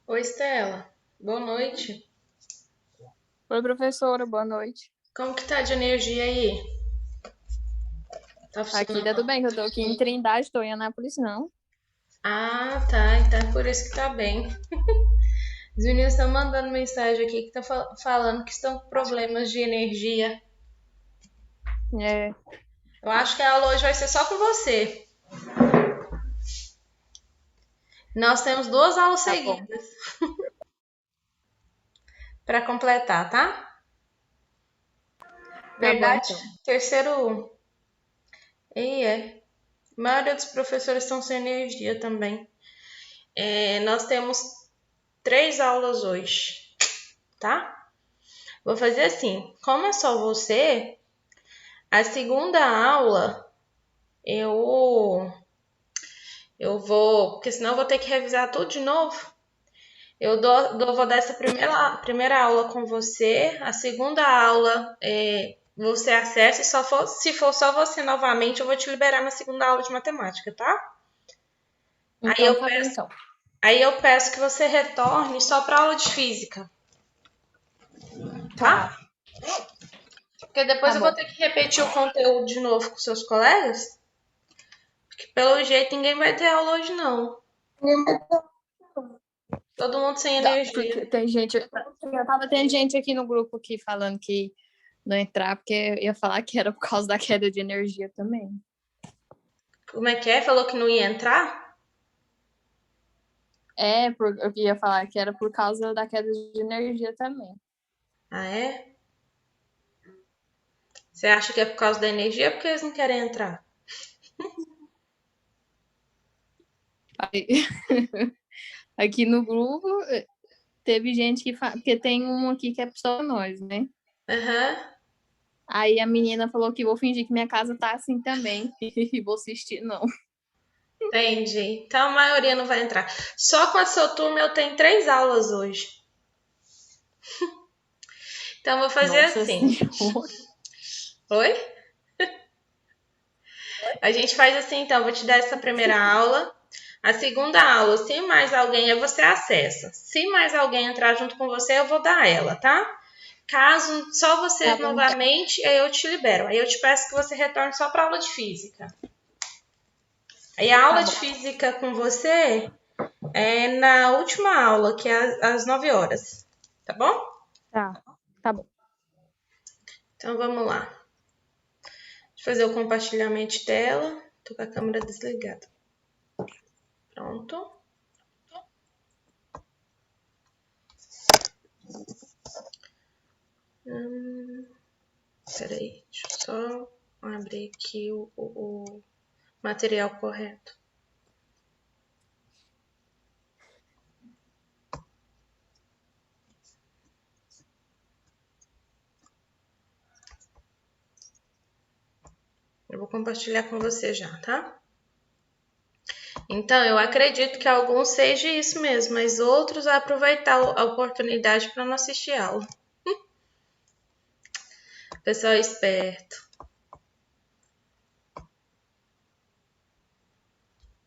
Oi, Estela. Boa noite. Oi, professora, boa noite. Como que tá de energia aí? Tá Aqui funcionando? tá tudo bem, que eu tô aqui em Trindade, tô em Anápolis, não. Ah, tá. Então é por isso que tá bem. Os meninos estão mandando mensagem aqui que tá falando que estão com problemas de energia. É, Eu acho que a aula hoje vai ser só com você. Nós temos duas aulas tá bom, seguidas para completar, tá? tá bom Verdade? então. Terceiro. E é. A maioria dos professores estão sem energia também. Nós temos três aulas hoje, tá? Vou fazer assim. Como é só você, a segunda aula eu eu vou, porque senão eu vou ter que revisar tudo de novo. Vou dar essa primeira aula com você. A segunda aula você acessa e se for só você novamente, eu vou te liberar na segunda aula de matemática, tá? Aí Então eu tá bom peço, então. aí eu peço que você retorne só para aula de física, tá? Tá, Porque depois tá eu vou bom. ter que repetir o conteúdo de novo com seus colegas, porque pelo jeito ninguém vai ter aula hoje não. Todo mundo sem Tá, energia. porque tem gente, eu tava tendo gente aqui no grupo aqui falando que não entrar, porque eu ia falar que era por causa da queda de energia também. Como é que é? Falou que não ia entrar? Eu ia falar que era por causa da queda de energia também. Ah, é? Você acha que é por causa da energia ou porque eles não querem entrar? Aí, aqui no grupo teve gente porque tem um aqui que é só nós, né? Aham, Aí a menina falou que vou fingir que minha casa tá assim também e vou assistir, não. entendi. Então a maioria não vai entrar. Só com a sua turma eu tenho três aulas hoje. Então eu vou fazer Nossa assim. Senhora. Oi? A gente faz assim, então, eu vou te dar essa primeira aula. A segunda aula, se mais alguém, aí você acessa. Se mais alguém entrar junto com você, eu vou dar ela, tá? Caso só você Tá bom, então. novamente, aí eu te libero. Aí eu te peço que você retorne só para aula de física. Aí a Tá aula de bom. física com você é na última aula, que é às 9 horas. Tá bom? Tá. Tá bom. Então vamos lá. Deixa eu fazer o compartilhamento de tela. Tô com a câmera desligada. Pronto. Peraí, deixa eu só abrir aqui o material correto. Eu vou compartilhar com você já, tá? Então, eu acredito que alguns seja isso mesmo, mas outros vão aproveitar a oportunidade para não assistir aula. Pessoal esperto.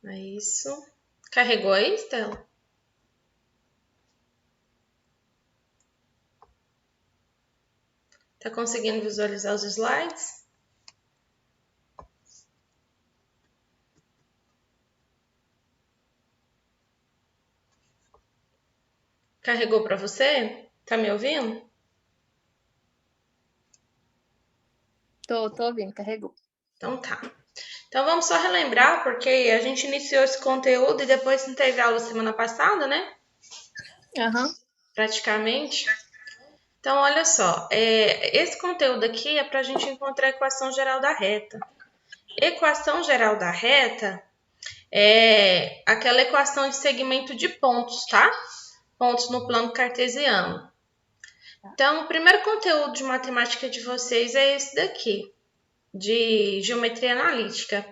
É isso. Carregou aí, Stella? Tá conseguindo visualizar os slides? Carregou para você? Tá me ouvindo? Tô ouvindo, carregou. Então tá. Então vamos só relembrar, porque a gente iniciou esse conteúdo e depois não teve aula semana passada, né? Aham. Praticamente. Então, olha só, esse conteúdo aqui é para a gente encontrar a equação geral da reta. Equação geral da reta é aquela equação de segmento de pontos, tá? Pontos no plano cartesiano. Então, o primeiro conteúdo de matemática de vocês é esse daqui, de geometria analítica.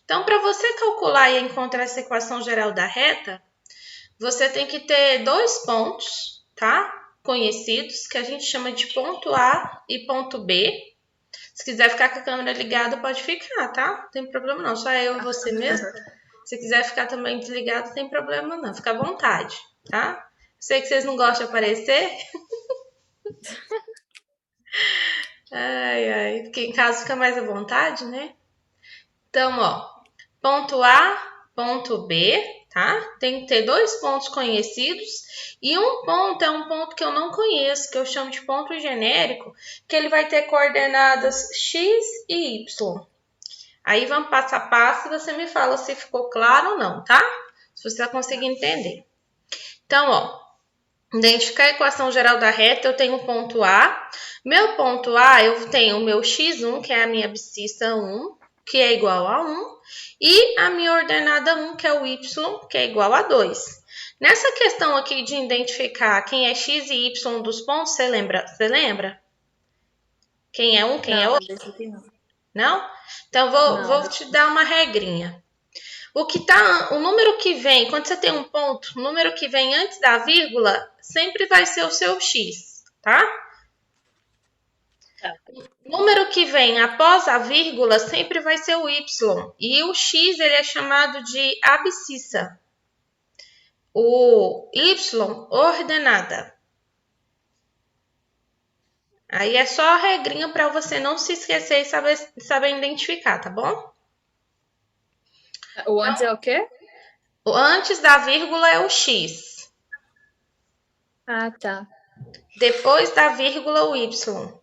Então, para você calcular e encontrar essa equação geral da reta, você tem que ter dois pontos, tá? Conhecidos, que a gente chama de ponto A e ponto B. Se quiser ficar com a câmera ligada, pode ficar, tá? Não tem problema não, só eu e você mesmo. Se quiser ficar também desligado, não tem problema não, fica à vontade, tá? Sei que vocês não gostam de aparecer. Ai, ai. Porque em casa fica mais à vontade, né? Então, ó. Ponto A, ponto B, tá? Tem que ter 2 pontos conhecidos. E um ponto é um ponto que eu não conheço, que eu chamo de ponto genérico, que ele vai ter coordenadas x e y. Aí vamos passo a passo e você me fala se ficou claro ou não, tá? Se você conseguir entender. Então, ó, identificar a equação geral da reta, eu tenho o ponto A. Meu ponto A, eu tenho o meu x1, que é a minha abscissa 1, que é igual a 1, e a minha ordenada 1, que é o y, que é igual a 2. Nessa questão aqui de identificar quem é x e y dos pontos, você lembra? Você lembra? Quem é um, quem é Não, outro? desse aqui não. Não? Então, vou te dar uma regrinha. O número que vem, quando você tem um ponto, o número que vem antes da vírgula sempre vai ser o seu x, tá? Tá. O número que vem após a vírgula sempre vai ser o y. E o x ele é chamado de abscissa. O y, ordenada. Aí é só a regrinha para você não se esquecer e saber identificar, tá bom? O antes é o quê? O antes da vírgula é o x. Ah, tá. Depois da vírgula, o y.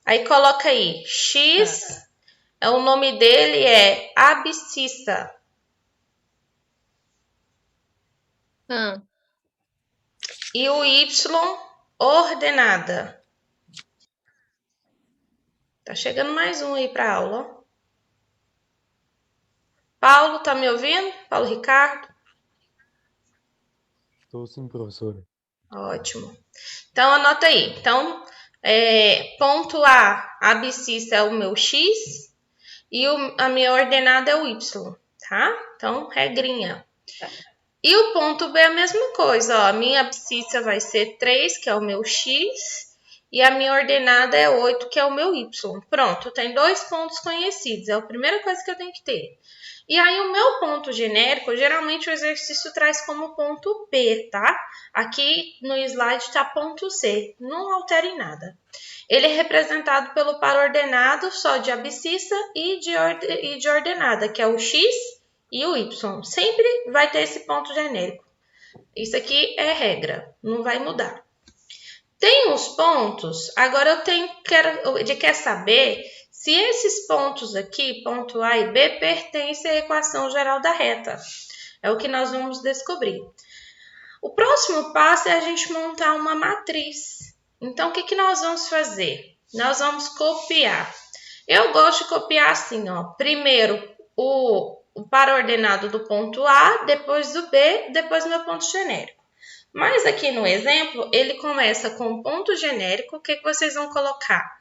Aí coloca aí, x, o nome dele é abscissa. E o y, ordenada. Tá chegando mais um aí para aula, ó. Paulo, tá me ouvindo? Paulo Ricardo? Estou sim, professora. Ótimo. Então, anota aí. Então, ponto A, abscissa é o meu x e a minha ordenada é o y, tá? Então, regrinha. E o ponto B é a mesma coisa, ó. A minha abscissa vai ser 3, que é o meu x, e a minha ordenada é 8, que é o meu y. Pronto, tem 2 pontos conhecidos, é a primeira coisa que eu tenho que ter. E aí, o meu ponto genérico, geralmente o exercício traz como ponto P, tá? Aqui no slide está ponto C, não altere em nada. Ele é representado pelo par ordenado só de abscissa e de ordenada, que é o x e o y. Sempre vai ter esse ponto genérico. Isso aqui é regra, não vai mudar. Tem os pontos, agora eu quero saber se esses pontos aqui, ponto A e B, pertencem à equação geral da reta. É o que nós vamos descobrir. O próximo passo é a gente montar uma matriz. Então, o que nós vamos fazer? Nós vamos copiar. Eu gosto de copiar assim, ó. Primeiro o par ordenado do ponto A, depois do B, depois do meu ponto genérico. Mas aqui no exemplo, ele começa com ponto genérico. O que vocês vão colocar?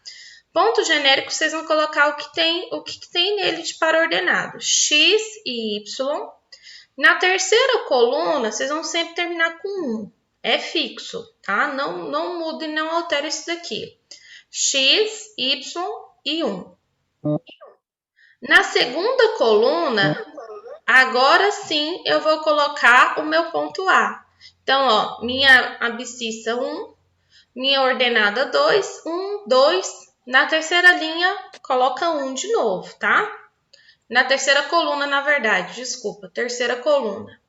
Ponto genérico, vocês vão colocar o que tem nele de par ordenado. X e Y. Na terceira coluna, vocês vão sempre terminar com 1. É fixo, tá? Não muda e não altera isso daqui. X, Y e 1. Na segunda coluna, agora sim eu vou colocar o meu ponto A. Então, ó, minha abscissa 1, minha ordenada 2, 1, 2. Na terceira linha, coloca 1 de novo, tá? Na terceira coluna, na verdade, desculpa, terceira coluna.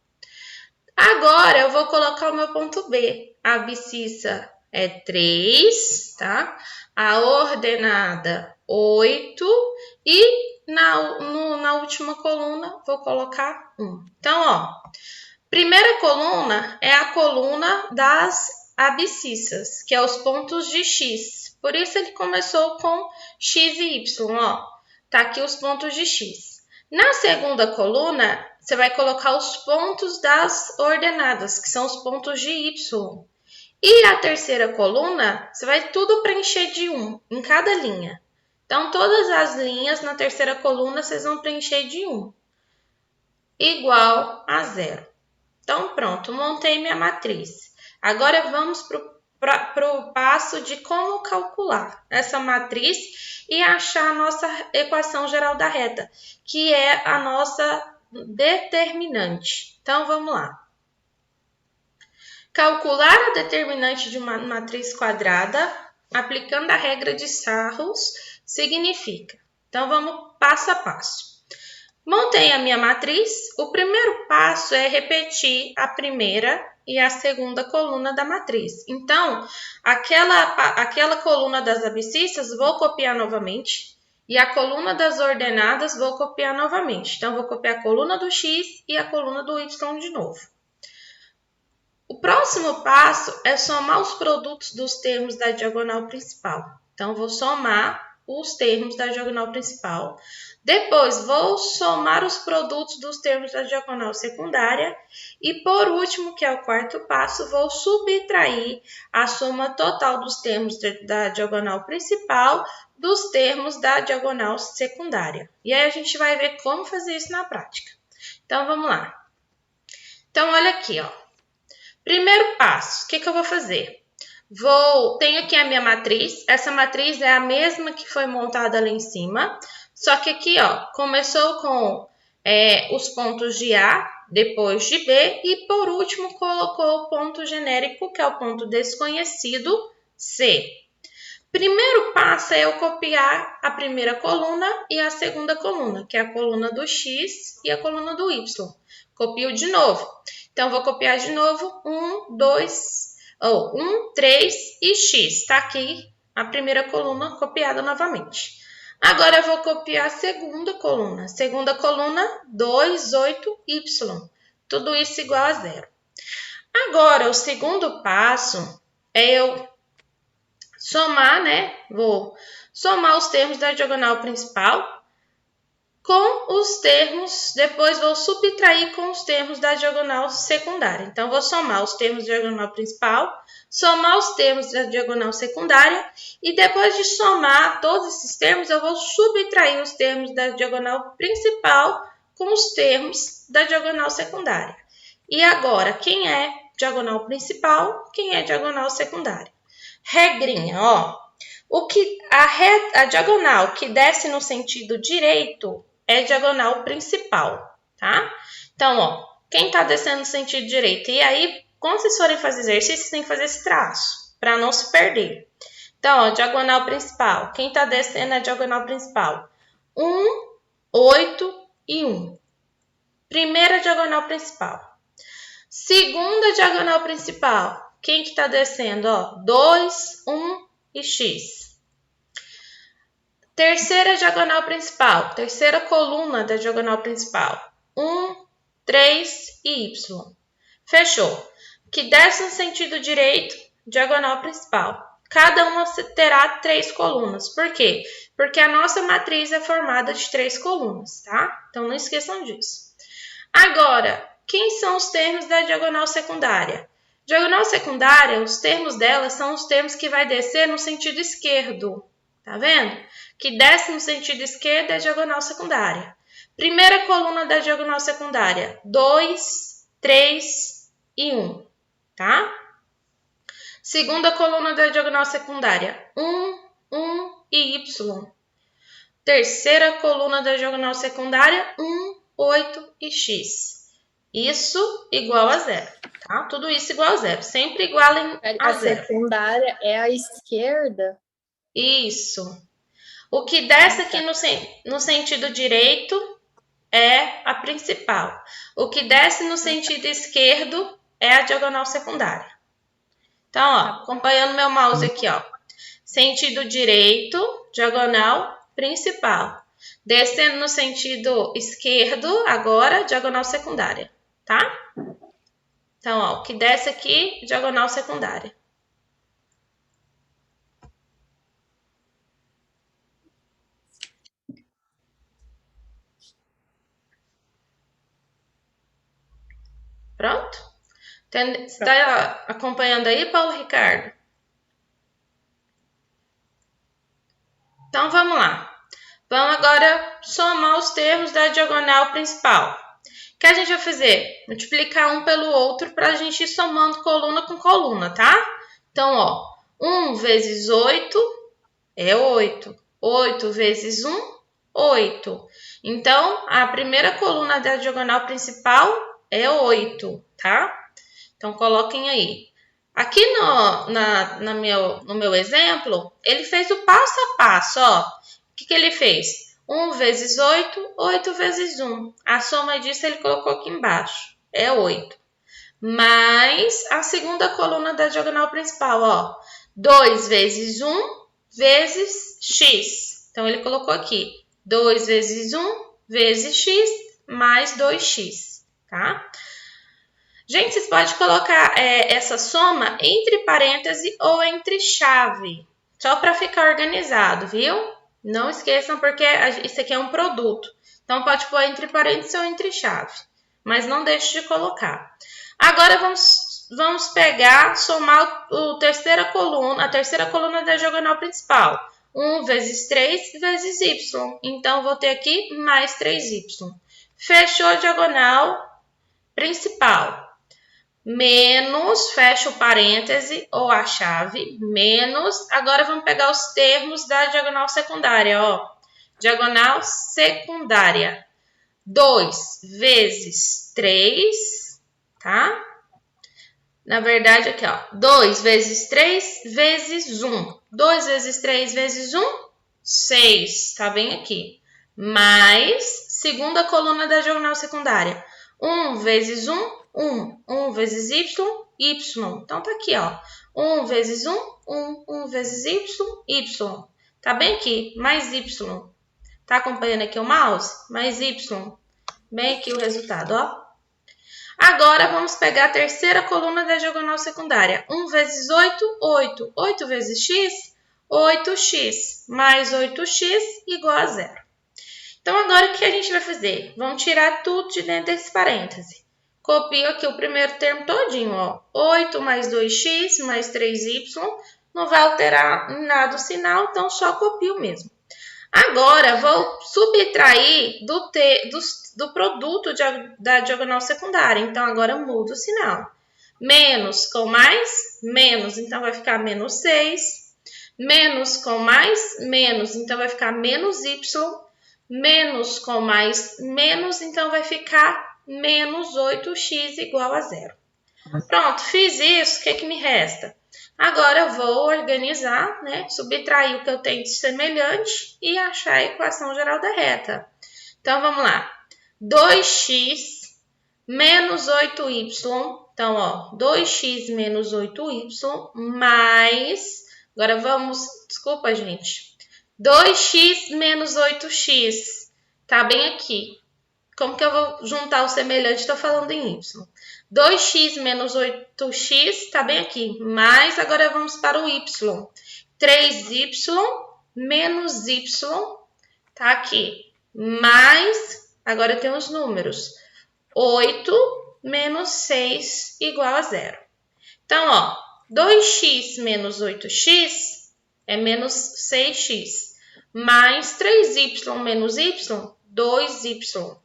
Agora, eu vou colocar o meu ponto B. A abscissa é 3, tá? A ordenada 8 e na última coluna vou colocar 1. Então, ó, primeira coluna é a coluna das abscissas, que é os pontos de x. Por isso ele começou com x e y, ó. Tá aqui os pontos de x. Na segunda coluna, você vai colocar os pontos das ordenadas, que são os pontos de y. E a terceira coluna, você vai tudo preencher de 1 em cada linha. Então, todas as linhas na terceira coluna, vocês vão preencher de 1, igual a 0. Então, pronto, montei minha matriz. Agora, vamos para o passo de como calcular essa matriz e achar a nossa equação geral da reta, que é a nossa determinante. Então, vamos lá. Calcular a determinante de uma matriz quadrada aplicando a regra de Sarros significa. Então, vamos passo a passo. Montei a minha matriz. O primeiro passo é repetir a primeira e a segunda coluna da matriz. Então, aquela coluna das abscissas vou copiar novamente e a coluna das ordenadas vou copiar novamente. Então, vou copiar a coluna do x e a coluna do y de novo. O próximo passo é somar os produtos dos termos da diagonal principal. Então, vou somar os termos da diagonal principal. Depois, vou somar os produtos dos termos da diagonal secundária. E, por último, que é o quarto passo, vou subtrair a soma total dos termos da diagonal principal dos termos da diagonal secundária. E aí, a gente vai ver como fazer isso na prática. Então, vamos lá. Então, olha aqui, ó. Primeiro passo, o que eu vou fazer? Tenho aqui a minha matriz. Essa matriz é a mesma que foi montada lá em cima. Só que aqui, ó, começou com os pontos de A, depois de B e, por último, colocou o ponto genérico, que é o ponto desconhecido, C. Primeiro passo é eu copiar a primeira coluna e a segunda coluna, que é a coluna do X e a coluna do Y. Copio de novo. Então, vou copiar de novo 1, 3 e X. Está aqui a primeira coluna copiada novamente. Agora, eu vou copiar a segunda coluna. Segunda coluna, 2, 8, Y. Tudo isso igual a 0. Agora, o segundo passo é eu somar, né? Vou somar os termos da diagonal principal com os termos, depois vou subtrair com os termos da diagonal secundária. Então, vou somar os termos da diagonal principal, somar os termos da diagonal secundária e depois de somar todos esses termos, eu vou subtrair os termos da diagonal principal com os termos da diagonal secundária. E agora, quem é diagonal principal, quem é diagonal secundária? Regrinha, ó. A diagonal que desce no sentido direito é diagonal principal, tá? Então, ó, quem tá descendo no sentido direito? E aí, quando vocês forem fazer exercício, vocês têm que fazer esse traço, para não se perder. Então, ó, diagonal principal. Quem tá descendo é a diagonal principal. 1, 8 e 1. Primeira diagonal principal. Segunda diagonal principal. Quem que tá descendo? Ó, 2, 1 e X. Terceira diagonal principal, terceira coluna da diagonal principal, 1, 3 e Y. Fechou. Que desce no sentido direito, diagonal principal. Cada uma terá 3 colunas. Por quê? Porque a nossa matriz é formada de 3 colunas, tá? Então, não esqueçam disso. Agora, quem são os termos da diagonal secundária? Diagonal secundária, os termos dela são os termos que vai descer no sentido esquerdo. Tá vendo? Que desce no sentido esquerdo é a diagonal secundária. Primeira coluna da diagonal secundária, 2, 3 e 1, tá? Segunda coluna da diagonal secundária, 1, 1 e Y. Terceira coluna da diagonal secundária, 1, 8 e X. Isso igual a 0, tá? Tudo isso igual a 0, sempre igual a 0. A secundária é a esquerda? Isso. O que desce aqui no sentido direito é a principal. O que desce no sentido esquerdo é a diagonal secundária. Então, ó, acompanhando meu mouse aqui, ó. Sentido direito, diagonal principal. Descendo no sentido esquerdo, agora, diagonal secundária, tá? Então, ó, o que desce aqui, diagonal secundária. Pronto? Está acompanhando aí, Paulo Ricardo? Então, vamos lá. Vamos agora somar os termos da diagonal principal. O que a gente vai fazer? Multiplicar um pelo outro para a gente ir somando coluna com coluna, tá? Então, ó, 1 vezes 8 é 8. 8 vezes 1, 8. Então, a primeira coluna da diagonal principal é 8, tá? Então, coloquem aí. Aqui no meu exemplo, ele fez o passo a passo, ó. O que ele fez? 1 vezes 8, 8 vezes 1. A soma disso ele colocou aqui embaixo. É 8. Mais a segunda coluna da diagonal principal, ó. 2 vezes 1 vezes x. Então, ele colocou aqui 2 vezes 1 vezes x mais 2x, tá? Gente, vocês podem colocar essa soma entre parêntese ou entre chave, só para ficar organizado, viu? Não esqueçam, porque isso aqui é um produto. Então, pode pôr entre parênteses ou entre chave, mas não deixe de colocar. Agora, vamos pegar, somar a terceira coluna da diagonal principal. 1 vezes 3 vezes y. Então, vou ter aqui mais 3y. Fechou a diagonal principal. Menos, fecha o parêntese ou a chave, menos. Agora, vamos pegar os termos da diagonal secundária, ó. Diagonal secundária. 2 vezes 3, tá? Na verdade, aqui, ó. 2 vezes 3 vezes 1. 2 vezes 3 vezes 1, 6. Tá bem aqui. Mais, segunda coluna da diagonal secundária. 1 vezes 1, 1. 1 vezes y, y. Então, tá aqui, ó. 1 vezes 1, 1. 1 vezes y, y. Tá bem aqui. Mais y. Tá acompanhando aqui o mouse? Mais y. Bem aqui o resultado, ó. Agora, vamos pegar a terceira coluna da diagonal secundária. 1 vezes 8, 8. 8 vezes x, 8x. Mais 8x igual a 0. Então, agora o que a gente vai fazer? Vamos tirar tudo de dentro desse parêntese. Copio aqui o primeiro termo todinho, ó. 8 mais 2x mais 3y. Não vai alterar nada o sinal, então só copio mesmo. Agora, vou subtrair do produto da diagonal secundária. Então, agora muda o sinal. Menos com mais, menos. Então, vai ficar menos 6. Menos com mais, menos. Então, vai ficar menos y. Menos com mais, menos. Então, vai ficar menos 8x igual a 0. Pronto, fiz isso. O que me resta? Agora, eu vou organizar, né? Subtrair o que eu tenho de semelhante e achar a equação geral da reta. Então, vamos lá. 2x menos 8y. Então, ó, 2x menos 8y mais... Agora, Desculpa, gente. 2x menos 8x. Tá bem aqui. Como que eu vou juntar o semelhante? Estou falando em y. 2x menos 8x, tá bem aqui. Mas agora vamos para o y. 3y menos y, tá aqui. Mais, agora tem os números. 8 menos 6 igual a 0. Então, ó, 2x menos 8x é menos 6x. Mais 3y menos y, 2y.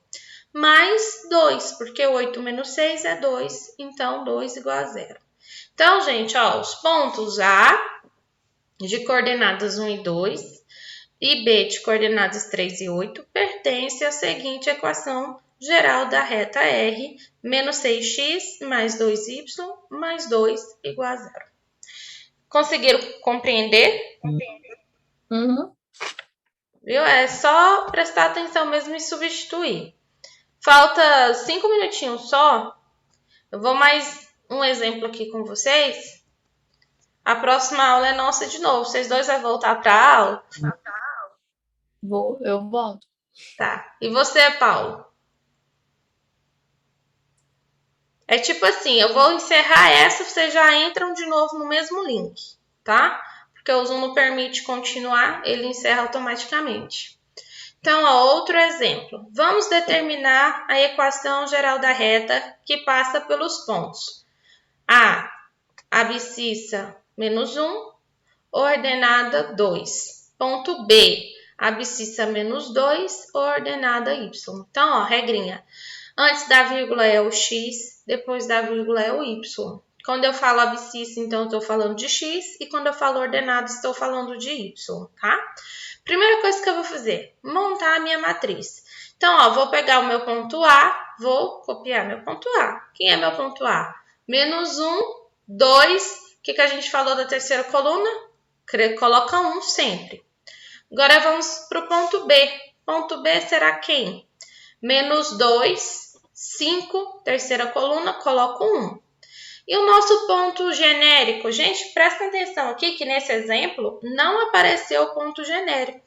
Mais 2, porque 8 menos 6 é 2, então 2 igual a 0. Então, gente, ó, os pontos A de coordenadas 1 e 2 e B de coordenadas 3 e 8 pertencem à seguinte equação geral da reta R, menos 6x mais 2y mais 2 igual a 0. Conseguiram compreender? Uhum. Viu? É só prestar atenção mesmo e substituir. Falta 5 minutinhos só. Eu vou mais um exemplo aqui com vocês. A próxima aula é nossa de novo. Vocês dois vão voltar para a aula? Eu volto. Tá. E você, Paulo? É tipo assim, eu vou encerrar essa, vocês já entram de novo no mesmo link, tá? Porque o Zoom não permite continuar, ele encerra automaticamente. Então, ó, outro exemplo. Vamos determinar a equação geral da reta que passa pelos pontos. A, abscissa menos 1, ordenada 2. Ponto B, abscissa menos 2, ordenada y. Então, ó, regrinha. Antes da vírgula é o x, depois da vírgula é o y. Quando eu falo abscissa, então, eu estou falando de x. E quando eu falo ordenado, estou falando de y, tá? Primeira coisa que eu vou fazer, montar a minha matriz. Então, ó, vou pegar o meu ponto A, vou copiar meu ponto A. Quem é meu ponto A? Menos 1, 2. O que a gente falou da terceira coluna? Coloca 1 sempre. Agora vamos para o ponto B. Ponto B será quem? Menos 2, 5, terceira coluna, coloco 1. E o nosso ponto genérico? Gente, presta atenção aqui que nesse exemplo não apareceu o ponto genérico.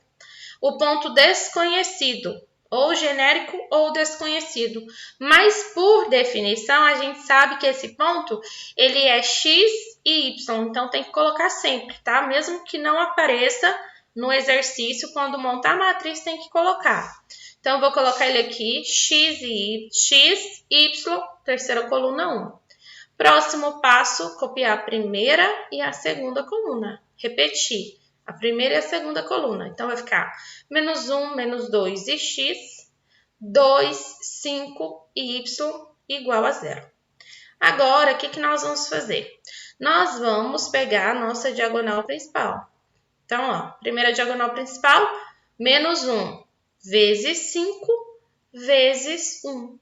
O ponto desconhecido, ou genérico ou desconhecido. Mas, por definição, a gente sabe que esse ponto, ele é x e y. Então, tem que colocar sempre, tá? Mesmo que não apareça no exercício, quando montar a matriz, tem que colocar. Então, eu vou colocar ele aqui, x, y, terceira coluna 1. Próximo passo, copiar a primeira e a segunda coluna. Repetir a primeira e a segunda coluna. Então, vai ficar menos 1, menos 2 e x, 2, 5 e y igual a 0. Agora, o que nós vamos fazer? Nós vamos pegar a nossa diagonal principal. Então, ó, primeira diagonal principal, menos 1 vezes 5 vezes 1.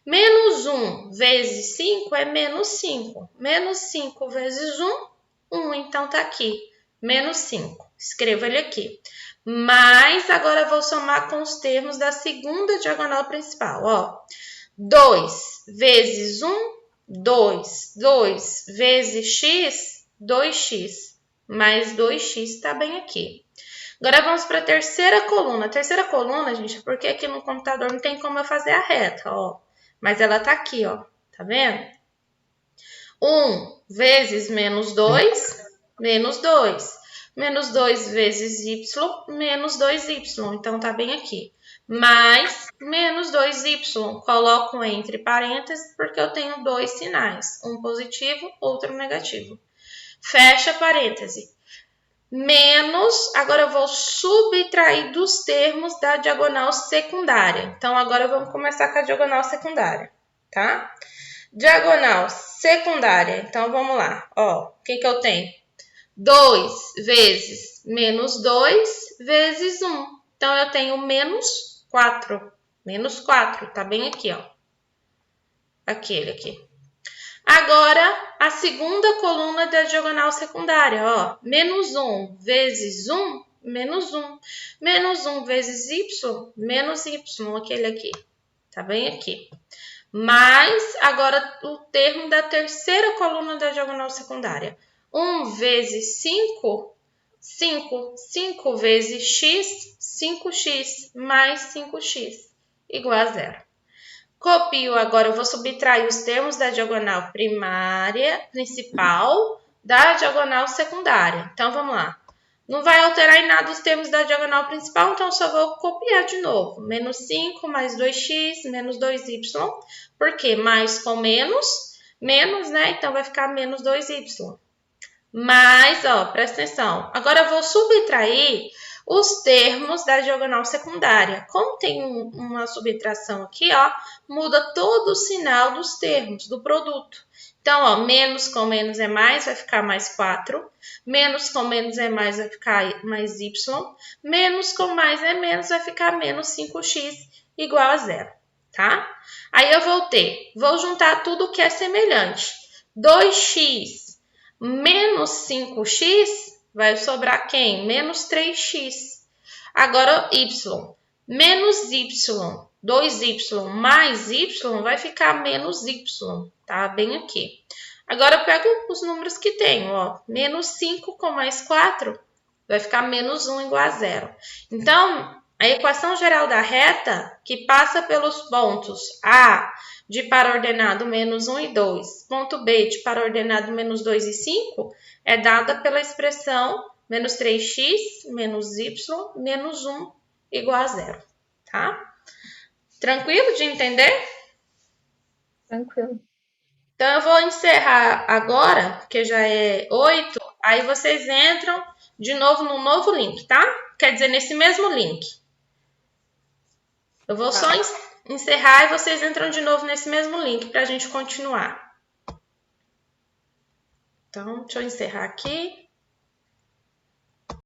Menos 1 vezes 5 é menos 5. Menos 5 vezes 1, 1. Então, tá aqui, menos 5. Escrevo ele aqui. Mas, agora eu vou somar com os termos da segunda diagonal principal. Ó, 2 vezes 1, 2. 2 vezes x, 2x. Mais 2x tá bem aqui. Agora, vamos para a terceira coluna. A terceira coluna, gente, porque aqui no computador não tem como eu fazer a reta, ó. Mas ela tá aqui, ó. Tá vendo? 1 vezes menos 2, menos 2. Menos 2 vezes y, menos 2y. Então, tá bem aqui. Mais menos 2y. Coloco entre parênteses porque eu tenho dois sinais. Um positivo, outro negativo. Fecha parêntese. Menos, agora eu vou subtrair dos termos da diagonal secundária. Então, agora vamos começar com a diagonal secundária, tá? Diagonal secundária, então vamos lá. Ó, o que eu tenho? 2 vezes menos 2 vezes 1. Então, eu tenho menos 4. Menos 4, tá bem aqui, ó. Aquele aqui. Agora, a segunda coluna da diagonal secundária, ó. Menos 1 vezes 1, menos 1. Menos 1 vezes y, menos y, aquele aqui. Tá bem aqui. Mais, agora, o termo da terceira coluna da diagonal secundária. 1 vezes 5, 5. 5 vezes x, 5x, mais 5x, igual a 0. Copio agora, eu vou subtrair os termos da diagonal primária, principal, da diagonal secundária. Então, vamos lá. Não vai alterar em nada os termos da diagonal principal, então só vou copiar de novo. Menos 5 mais 2x, menos 2y. Por quê? Mais com menos, menos, né? Então, vai ficar menos 2y. Mais, ó, presta atenção. Agora, eu vou subtrair os termos da diagonal secundária. Como tem uma subtração aqui, ó, muda todo o sinal dos termos, do produto. Então, ó, menos com menos é mais, vai ficar mais 4. Menos com menos é mais, vai ficar mais y. Menos com mais é menos, vai ficar menos 5x igual a 0, tá? Aí, eu vou juntar tudo que é semelhante. 2x menos 5x, vai sobrar quem? Menos 3x. Agora, y. Menos y, 2y mais y, vai ficar menos y. Tá bem aqui. Agora, eu pego os números que tenho, ó. Menos 5 com mais 4, vai ficar menos 1 igual a 0. Então, a equação geral da reta, que passa pelos pontos A de par ordenado menos 1 e 2, ponto B de par ordenado menos 2 e 5, é dada pela expressão menos 3x menos y menos 1 igual a 0, tá? Tranquilo de entender? Tranquilo. Então, eu vou encerrar agora, porque já é 8, aí vocês entram de novo no novo link, tá? Quer dizer, nesse mesmo link. Eu vou só encerrar e vocês entram de novo nesse mesmo link para a gente continuar. Então, deixa eu encerrar aqui.